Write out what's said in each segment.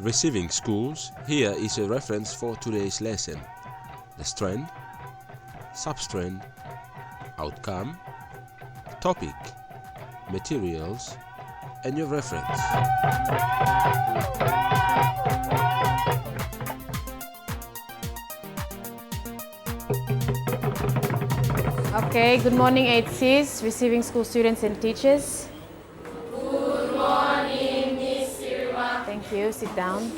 Receiving schools, here is a reference for today's lesson. The strand, substrand, outcome, topic, materials, and your reference. Okay, good morning 8Cs, receiving school students and teachers. Good morning, Miss Silva. Thank you, sit down.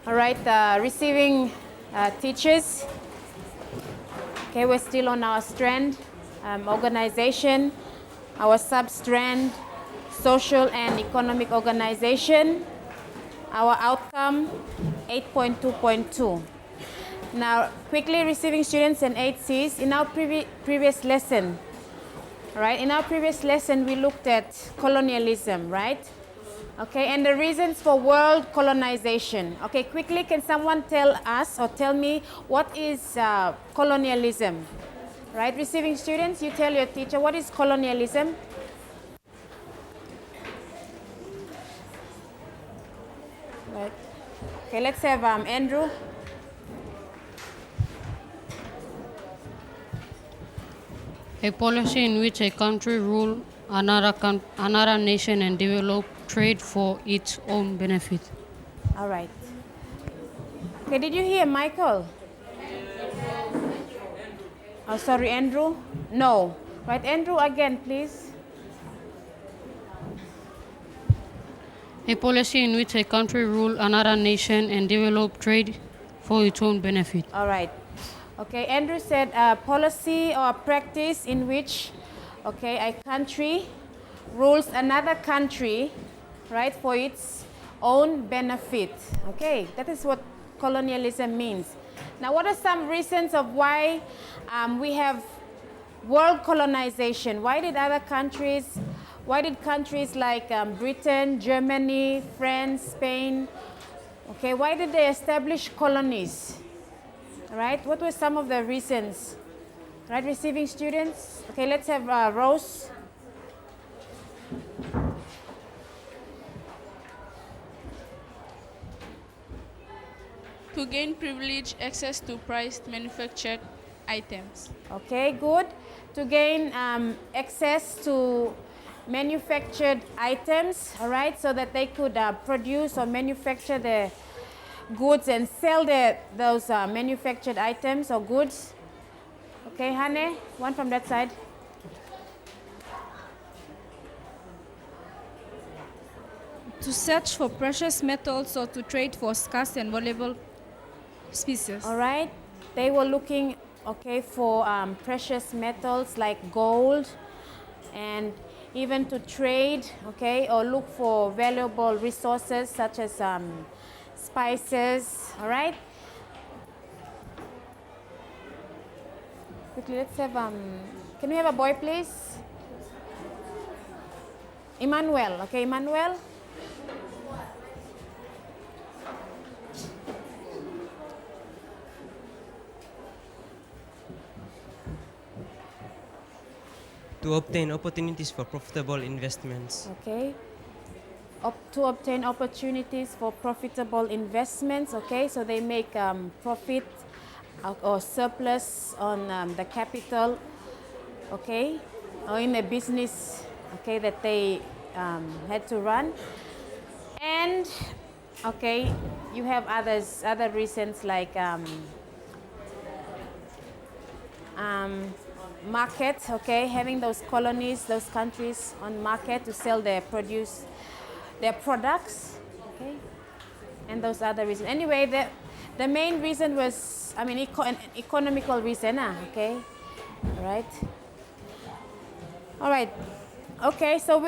All right, receiving teachers. Okay, we're still on our strand, organization, our sub-strand, social and economic organization, our outcome, 8.2.2. Now, quickly receiving students and 8Cs, in our previous lesson, right? In our previous lesson, we looked at colonialism, right? Okay, and the reasons for world colonization. Okay, quickly, can someone tell us or tell me what is colonialism? Right, receiving students, you tell your teacher, what is colonialism? Right. Okay, let's have Andrew. A policy in which a country rule another nation and develop trade for its own benefit. All right. Okay, did you hear Michael? Oh, sorry, Andrew? No. Right, Andrew, again, please. A policy in which a country rule another nation and develop trade for its own benefit. All right. Okay, Andrew said policy or practice in which, okay, a country rules another country, right, for its own benefit. Okay, that is what colonialism means. Now, what are some reasons of why we have world colonization? Why did countries like Britain, Germany, France, Spain, okay, why did they establish colonies? Right? What were some of the reasons? Right, receiving students? Okay, let's have Rose. To gain privileged access to priced manufactured items. Okay, good. To gain access to manufactured items, all right, so that they could produce or manufacture the goods and sell those manufactured items or goods. Okay, Hane, one from that side. To search for precious metals or to trade for scarce and valuable species. All right, they were looking, okay, for precious metals like gold, and even to trade, okay, or look for valuable resources such as spices. All right. Quickly, let's have can we have a boy, please? Emmanuel. Okay, Emmanuel. To obtain opportunities for profitable investments. Okay. To obtain opportunities for profitable investments. Okay, so they make profit or surplus on the capital. Okay, or in a business. Okay, that they had to run. And okay, you have other reasons like market, okay, having those colonies, those countries on market to sell their produce, their products, okay, and those other reasons. Anyway, the main reason was, I mean, an economical reason, okay, all right, okay, so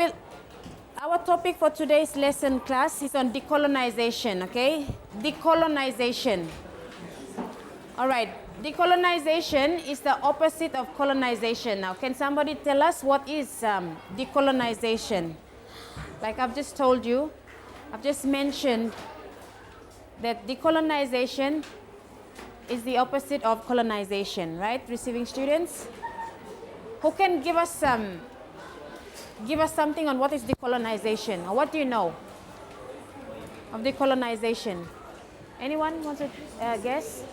our topic for today's lesson class is on decolonization, okay, decolonization, all right. Decolonization is the opposite of colonization. Now, can somebody tell us what is decolonization? Like I've just told you, I've just mentioned that decolonization is the opposite of colonization, right? Receiving students? Who can give us some give us something on what is decolonization, or what do you know of decolonization? Anyone wants to guess?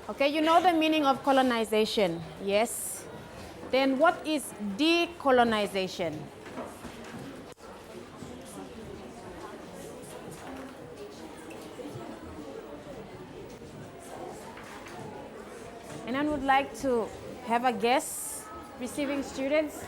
Okay, you know the meaning of colonization, yes? Then what is decolonization? Anyone would like to have a guess? Receiving students?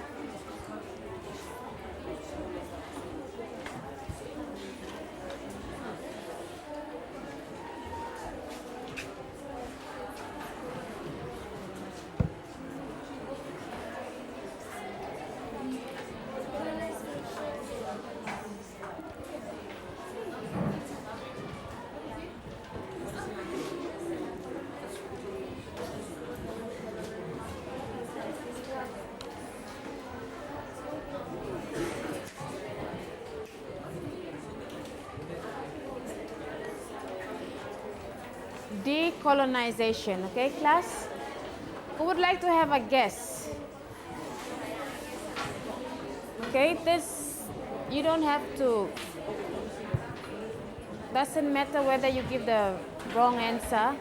Decolonization, okay, class? Who would like to have a guess? Okay, this, you don't have to, doesn't matter whether you give the wrong answer,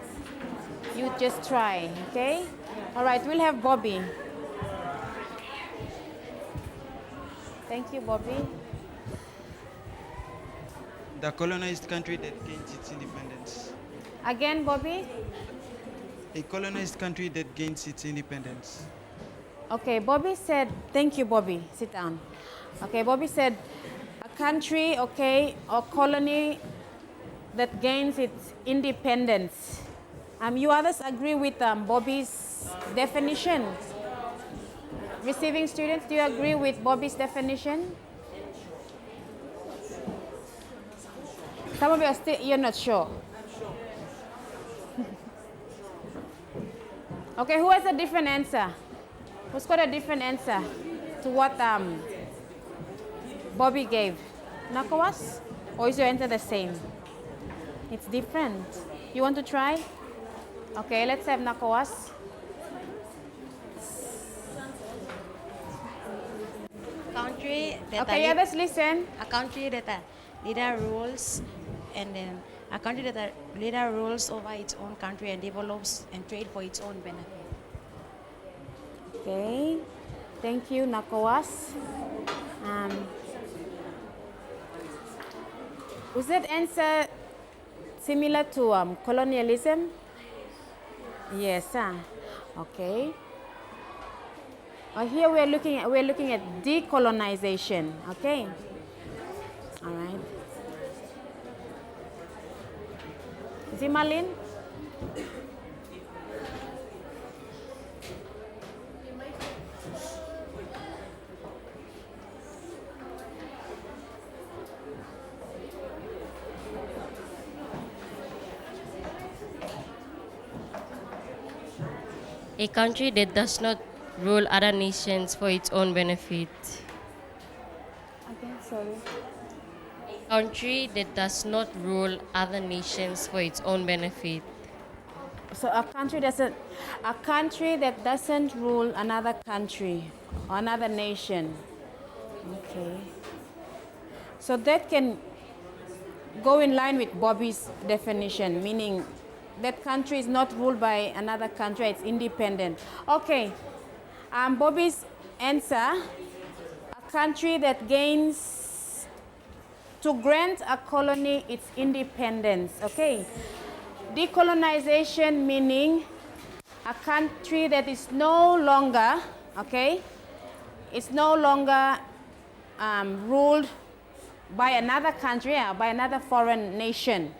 you just try, okay? All right, we'll have Bobby. Thank you, Bobby. The colonized country that gains its independence. Again, Bobby? A colonized country that gains its independence. Okay, Bobby said, thank you, Bobby. Sit down. Okay, Bobby said, a country, okay, or colony that gains its independence. You others agree with Bobby's definition? Receiving students, do you agree with Bobby's definition? Some of you are still, you're not sure. Okay, who has a different answer? Who's got a different answer to what Bobby gave? Nakawas? Or is your answer the same? It's different. You want to try? Okay, let's have Nakawas. Country that Okay, yeah, let's listen. a country that a leader rules, and then a country that a leader rules over its own country and develops and trade for its own benefit. Okay, thank you, Nakawas. Was that answer similar to colonialism? Yes, okay. Here we're looking at decolonization. Okay, all right. Zimalin? A country that does not rule other nations for its own benefit. Again, sorry. A country that does not rule other nations for its own benefit. So a country that doesn't rule another country or another nation. Okay. So that can go in line with Bobby's definition, meaning that country is not ruled by another country, it's independent. Okay. Bobby's answer, a country that gains, to grant a colony its independence. Okay. Decolonization meaning a country that is no longer, okay, it's no longer ruled by another country, by another foreign nation,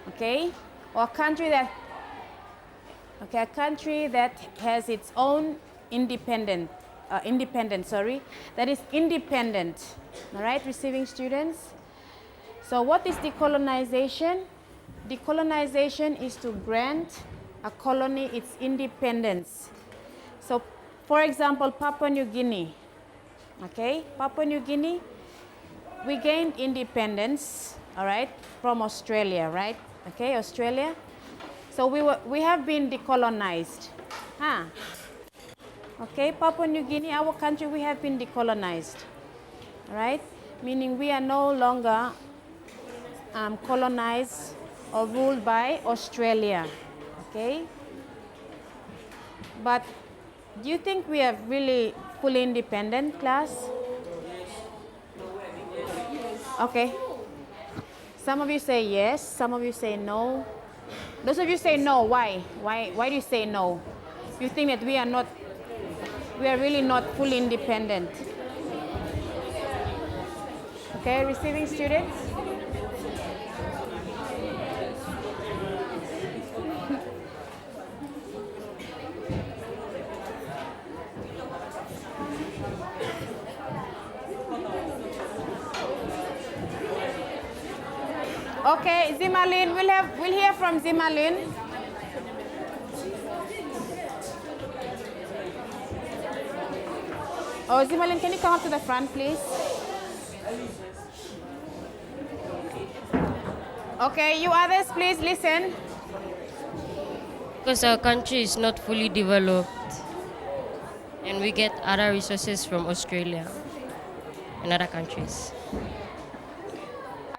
okay, or a country that has its own independence, that is independent. All right, receiving students. So what is decolonization? Decolonization is to grant a colony its independence. So, for example, Papua New Guinea. Okay, Papua New Guinea, we gained independence, all right, from Australia, right? Okay, Australia. So we have been decolonized. Huh? Okay, Papua New Guinea, our country, we have been decolonized. Right? Meaning we are no longer colonized or ruled by Australia. Okay? But do you think we are really fully independent, class? Okay. Some of you say yes, some of you say no. Those of you say no, why? Why do you say no? You think that we are really not fully independent. Okay, receiving students? Okay, Zimalin, we'll hear from Zimalin. Oh, Zimalin, can you come up to the front, please? Okay, you others, please listen. Because our country is not fully developed and we get other resources from Australia and other countries.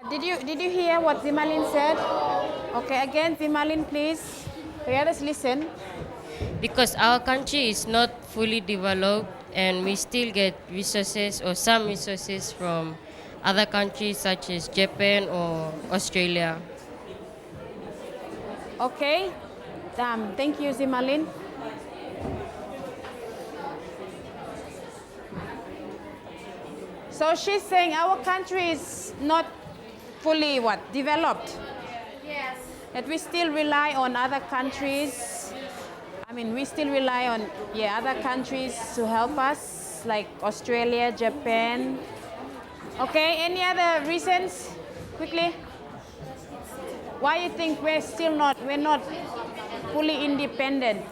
Did you hear what Zimalin said? Okay, again, Zimalin, please. The others listen. Because our country is not fully developed and we still get resources or some resources from other countries such as Japan or Australia. Okay. Thank you, Zimalin. So she's saying our country is not fully developed? Yes. That we still rely on other countries. I mean, we still rely on other countries to help us, like Australia, Japan. Okay, any other reasons? Quickly. Why you think we're not fully independent?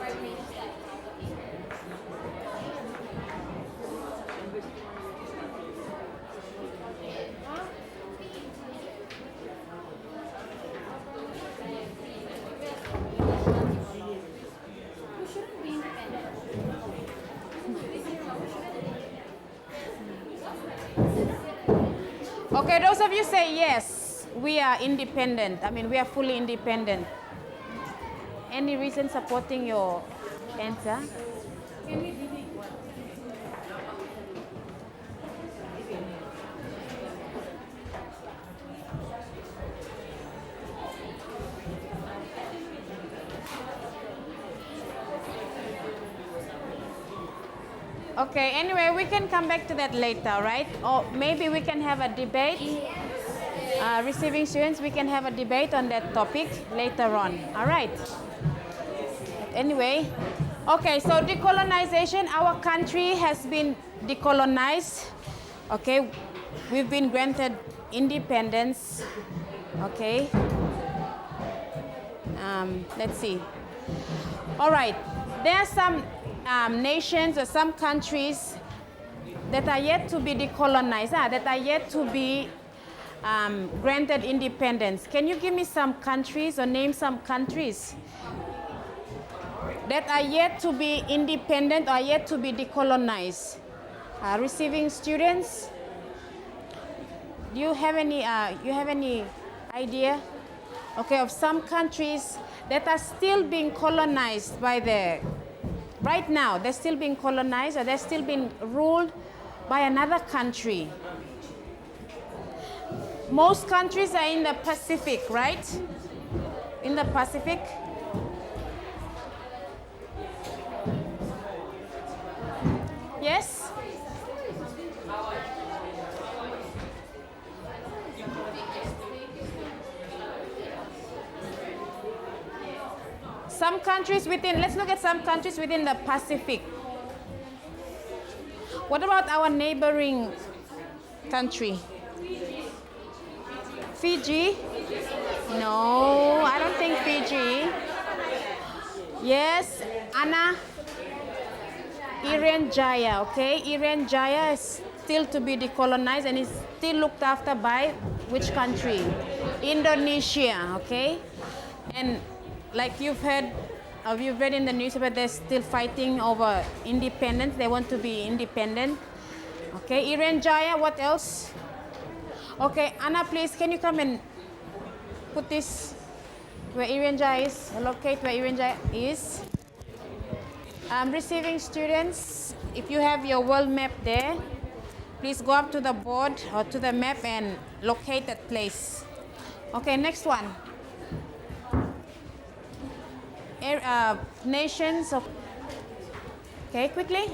Okay, those of you say yes, we are independent. I mean, we are fully independent. Any reason supporting your answer? Okay, anyway, we can come back to that later, right? Or maybe we can have a debate. Receiving students, we can have a debate on that topic later on. All right. Anyway, okay, so decolonization, our country has been decolonized. Okay, we've been granted independence. Okay. Let's see. All right, there are some nations or some countries that are yet to be decolonized, that are yet to be granted independence. Can you give me some countries or name some countries that are yet to be independent or yet to be decolonized? Receiving students, do you have any idea? Okay, of some countries that are still being colonized by right now, they're still being colonized or they're still being ruled by another country. Most countries are in the Pacific, right? In the Pacific. Yes? Some countries let's look at some countries within the Pacific. What about our neighboring country? Fiji? No, I don't think Fiji. Yes, Anna? Irian Jaya, okay? Irian Jaya is still to be decolonized and is still looked after by which country? Indonesia, okay? And like you've heard, or you've read in the newspaper, they're still fighting over independence. They want to be independent. Okay, Irian Jaya, what else? Okay, Anna, please, can you come and put this where Irian Jaya is? Locate where Irian Jaya is. Receiving students, if you have your world map there, please go up to the board or to the map and locate that place. Okay, next one. Nations of. Okay, quickly.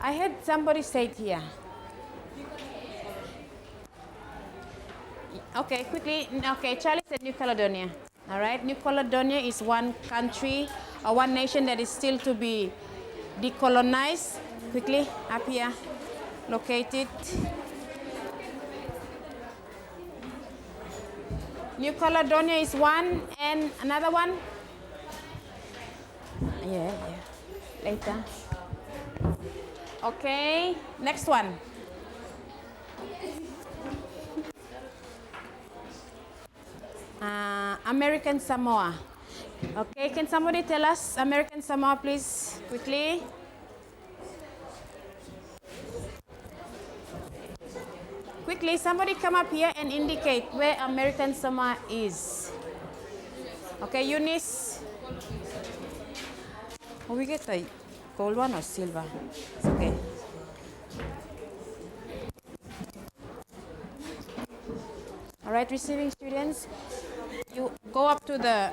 I heard somebody say it here. Okay, quickly. Okay, Charlie said New Caledonia. All right, New Caledonia is one country or one nation that is still to be decolonized. Quickly, up here, locate it. New Caledonia is one, and another one? Yeah, later. Okay, next one. American Samoa. Okay, can somebody tell us American Samoa, please, quickly? Quickly, somebody come up here and indicate where American Samoa is. Okay, Eunice. Oh, we get the gold one or silver? It's okay. All right, receiving students, you go up to the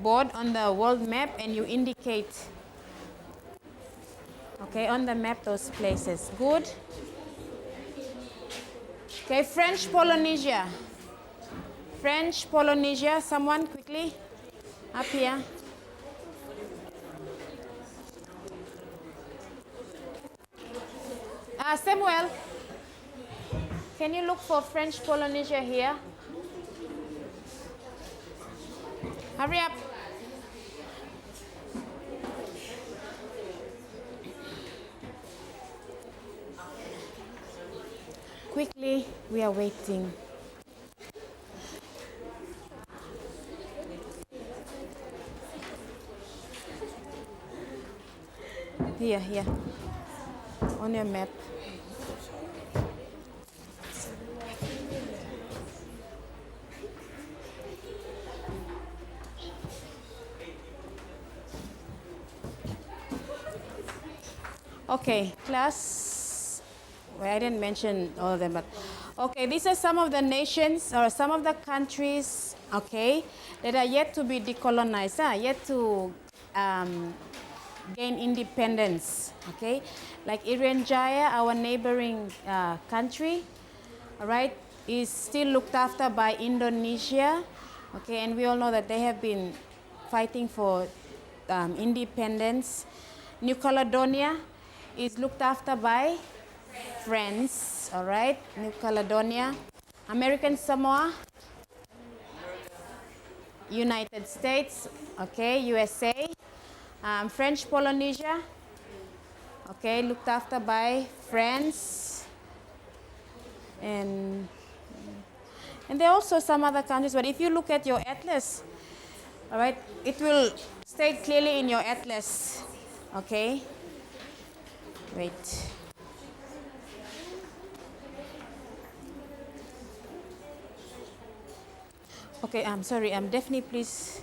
board on the world map and you indicate, okay, on the map those places. Good. Okay, French Polynesia. French Polynesia, someone quickly, up here. Samuel, can you look for French Polynesia here? Hurry up. Quickly, we are waiting. Here, on your map. Okay, class. Well, I didn't mention all of them, but okay, these are some of the nations or some of the countries, okay, that are yet to be decolonized, yet to gain independence, okay? Like Irian Jaya, our neighboring country, all right, is still looked after by Indonesia, okay, and we all know that they have been fighting for independence. New Caledonia is looked after by France, all right, New Caledonia. American Samoa, United States, okay, USA. French Polynesia, okay, looked after by France. And there are also some other countries, but if you look at your atlas, all right, it will state clearly in your atlas, okay? Wait. Okay, I'm sorry, Daphne, please.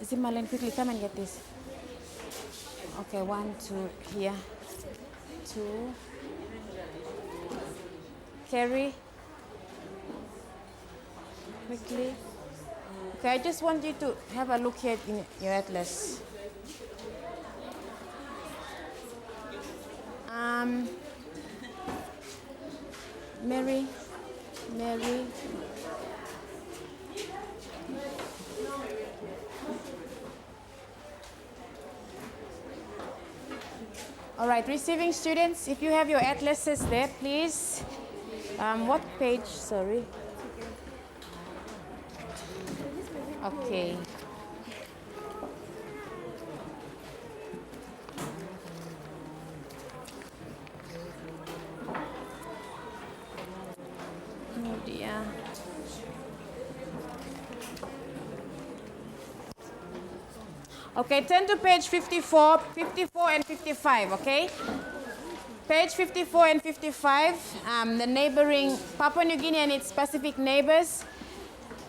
Zimmerlin, quickly come and get this. Okay, 1, 2, here. 2. Carry. Quickly. Okay, I just want you to have a look here in your atlas. Mary. All right, receiving students, if you have your atlases there, please. What page? Sorry. Okay. Okay, turn to page 54, 54 and 55, okay? Page 54 and 55, the neighboring Papua New Guinea and its Pacific neighbors.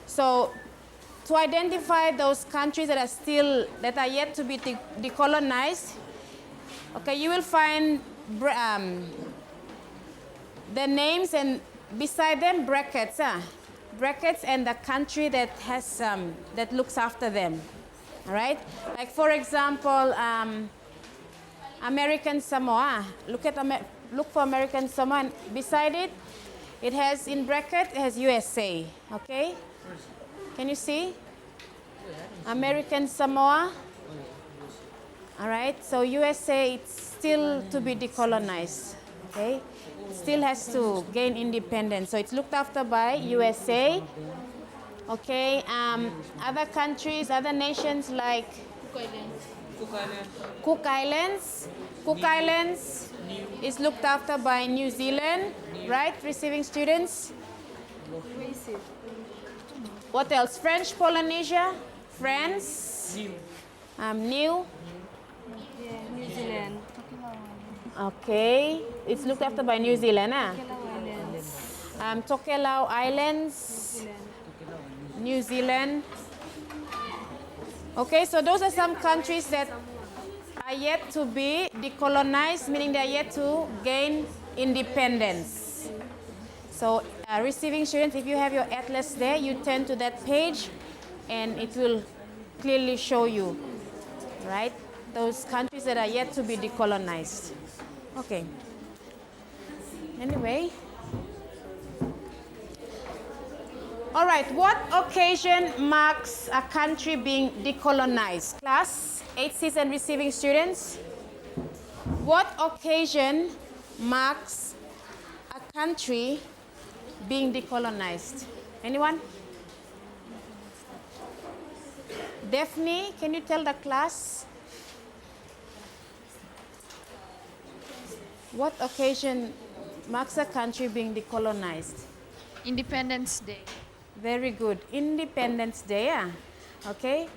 So to identify those countries that are yet to be decolonized, okay, you will find the names and beside them brackets, brackets and the country that has that looks after them. All right, like for example, American Samoa. Look for American Samoa, and beside it, it has in bracket it has USA. Okay, can you see American Samoa? All right, so USA it's still to be decolonized. Okay, it still has to gain independence. So it's looked after by USA. Okay, other countries, other nations like Cook Islands. Cook Islands is looked after by New Zealand, right? Receiving students. What else? French Polynesia, France. New. New Zealand. Okay, it's looked after by New Zealand. Tokelau Islands, New Zealand. Okay, so those are some countries that are yet to be decolonized, meaning they are yet to gain independence. So receiving students, if you have your atlas there, you turn to that page and it will clearly show you, right, those countries that are yet to be decolonized. Okay. Anyway. All right, what occasion marks a country being decolonized? Class, 8Cs and receiving students. What occasion marks a country being decolonized? Anyone? Daphne, can you tell the class? What occasion marks a country being decolonized? Independence Day. Very good. Independence Day, yeah. Okay.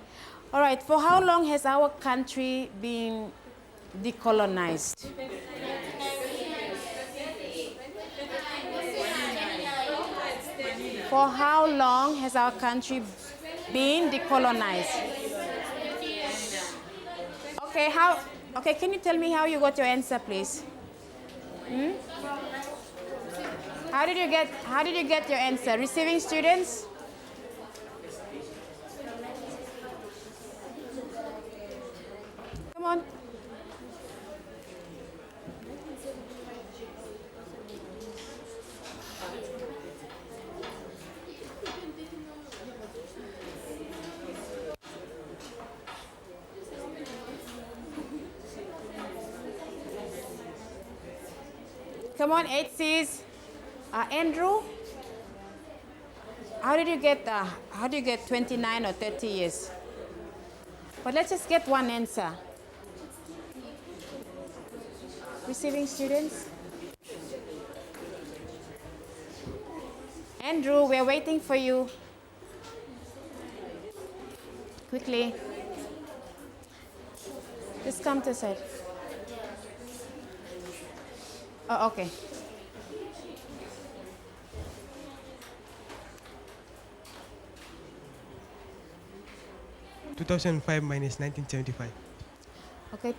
All right. For how long has our country been decolonized? For how long has our country been decolonized? Okay. Okay. Can you tell me how you got your answer, please? How did you get your answer? Receiving students? Come on. Come on, 8Cs. Andrew, how did you get 29 or 30 years? But let's just get one answer. Receiving students? Andrew, we're waiting for you. Quickly. Just come to the side. Oh, okay. (2005 minus 1975). Okay.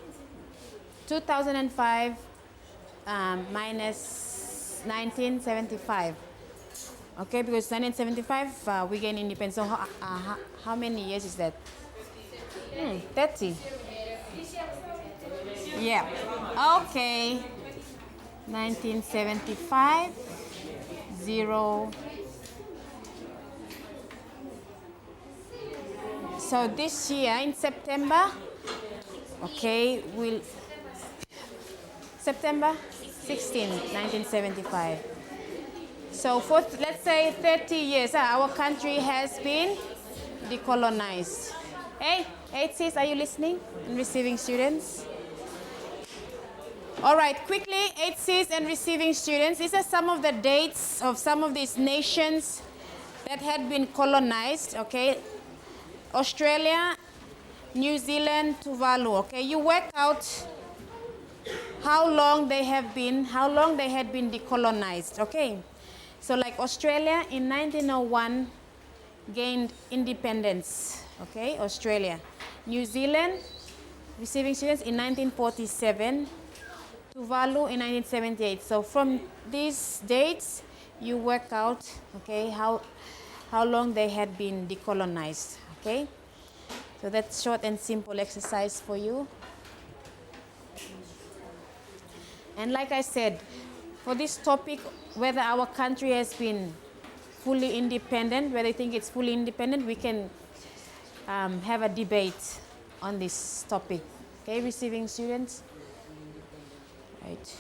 2005 minus 1975. Okay, because 1975 we gain independence. So how many years is that? 30. Yeah. Okay. 1975, 0. So this year in September, okay, September 16, 1975. So for, let's say 30 years, our country has been decolonized. Hey, 8Cs, are you listening and receiving students? All right, quickly, 8Cs and receiving students. These are some of the dates of some of these nations that had been colonized, okay? Australia New Zealand, Tuvalu. Okay, you work out how long they had been decolonized. Okay, so like Australia in 1901 gained independence. Okay, Australia. New Zealand receiving students in 1947. Tuvalu in 1978. So from these dates, you work out, okay, how long they had been decolonized. Okay, so that's short and simple exercise for you. And like I said, for this topic, whether our country has been fully independent, whether you think it's fully independent, we can have a debate on this topic. Okay, receiving students. Right.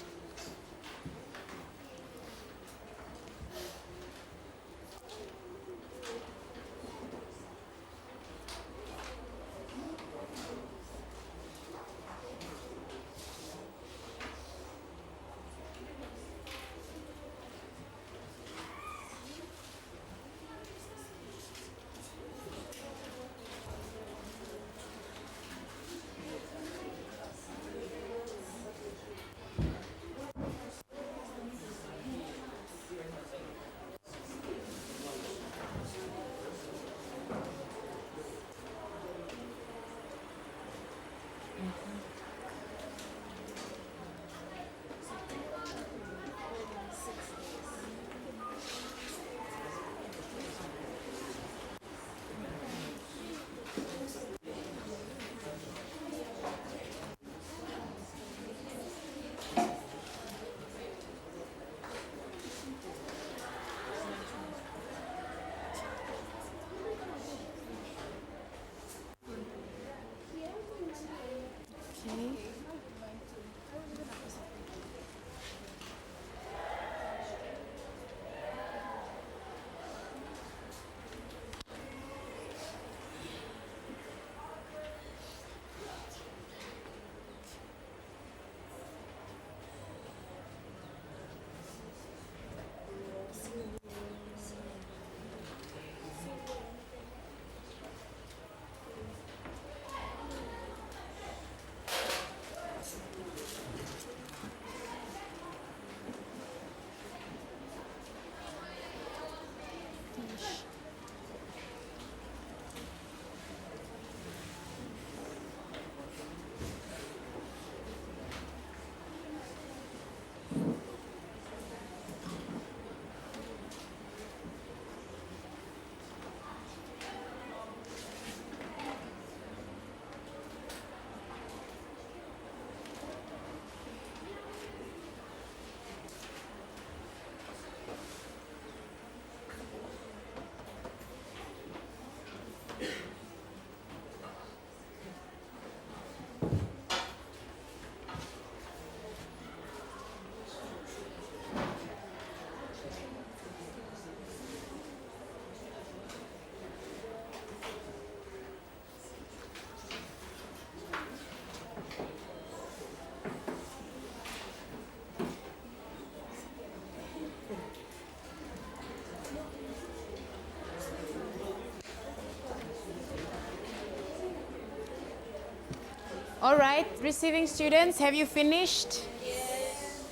All right, receiving students, have you finished? Yes.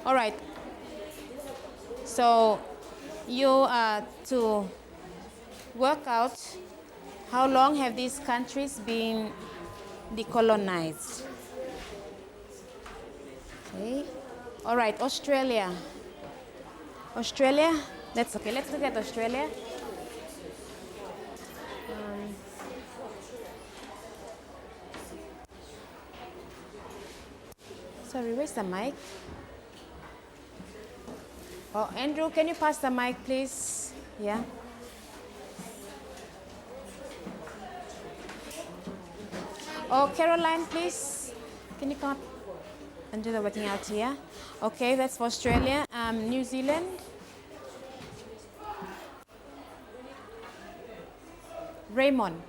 All right. So you are to work out how long have these countries been decolonized. Okay. All right, Australia. Australia? That's okay. Let's look at Australia. Sorry, where's the mic? Oh, Andrew, can you pass the mic, please? Yeah. Oh, Caroline, please. Can you come up and do the working out here? Okay, that's for Australia. New Zealand. Raymond.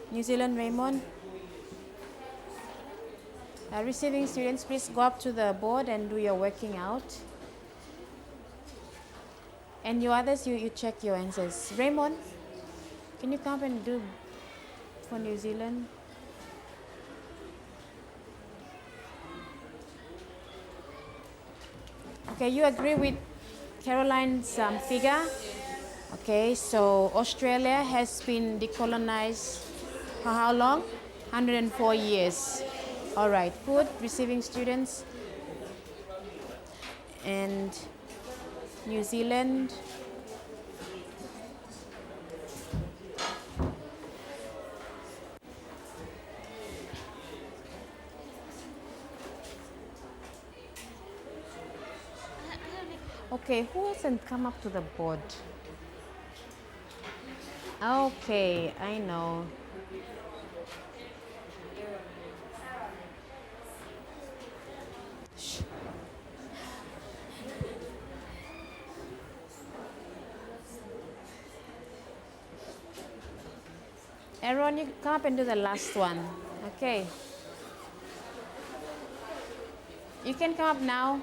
New Zealand, Raymond. Receiving students, please go up to the board and do your working out. And you others, you check your answers. Raymond, can you come and do for New Zealand? Okay, you agree with Caroline's figure? Okay, so Australia has been decolonized for how long? 104 years. All right, good. Receiving students. And New Zealand. Okay, who hasn't come up to the board? Okay, I know. Shh. Aaron, you come up and do the last one. Okay. You can come up now.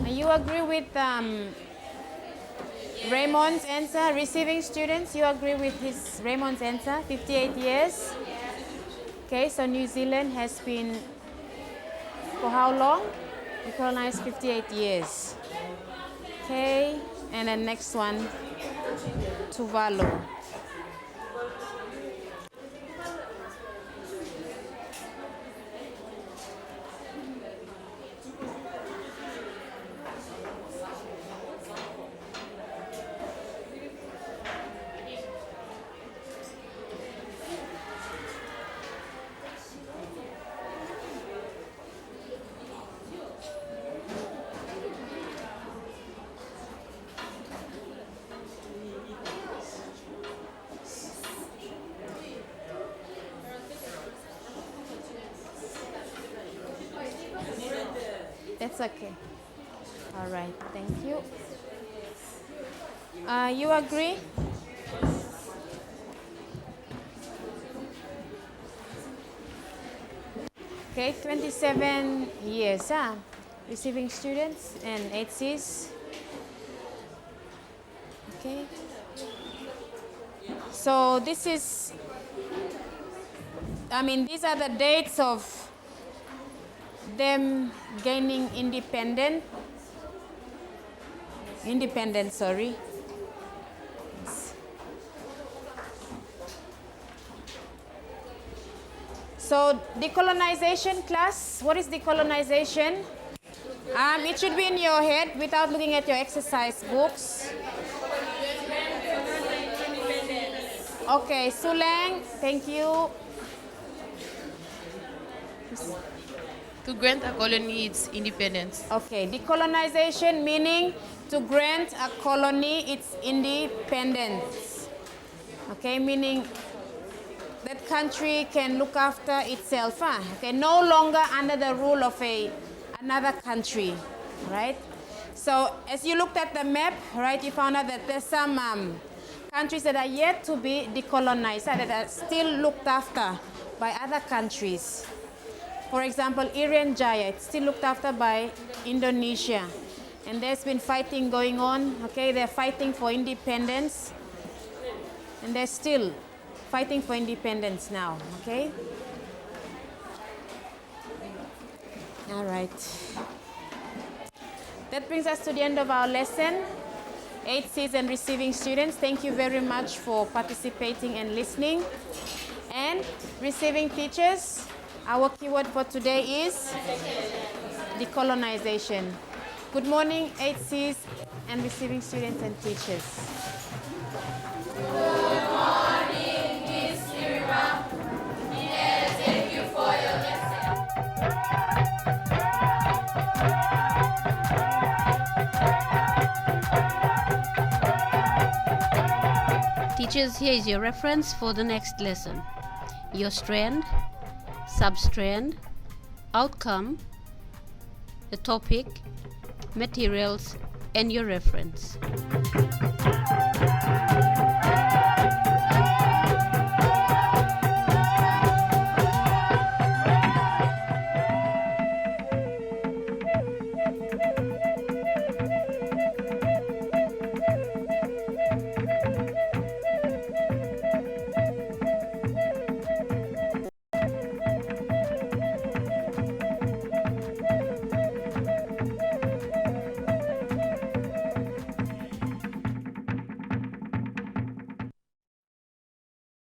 And you agree with Raymond's answer? Receiving students, you agree with Raymond's answer? 58 years? Okay, so New Zealand has been, for how long? Decolonized 58 years. Okay, and then next one, Tuvalu. That's okay. All right, thank you. You agree? Okay, 27 years, receiving students and 8 Cs. Okay. So this is, these are the dates of them gaining independence, sorry. Yes. So decolonization class, what is decolonization? It should be in your head without looking at your exercise books. Okay, Sulang, thank you. To grant a colony its independence. Okay, decolonization meaning to grant a colony its independence. Okay, meaning that country can look after itself. Okay, no longer under the rule of another country, right? So as you looked at the map, right, you found out that there's some countries that are yet to be decolonized, that are still looked after by other countries. For example, Irian Jaya, it's still looked after by Indonesia. And there's been fighting going on, okay? They're fighting for independence. And they're still fighting for independence now, okay? All right. That brings us to the end of our lesson. 8 Cs and receiving students, thank you very much for participating and listening. And receiving teachers, our keyword for today is decolonization. Good morning, 8 Cs and receiving students and teachers. Good morning, Miss Irma. And thank you for your lesson. Teachers, here is your reference for the next lesson. Your strand, substrand, outcome, the topic, materials, and your reference.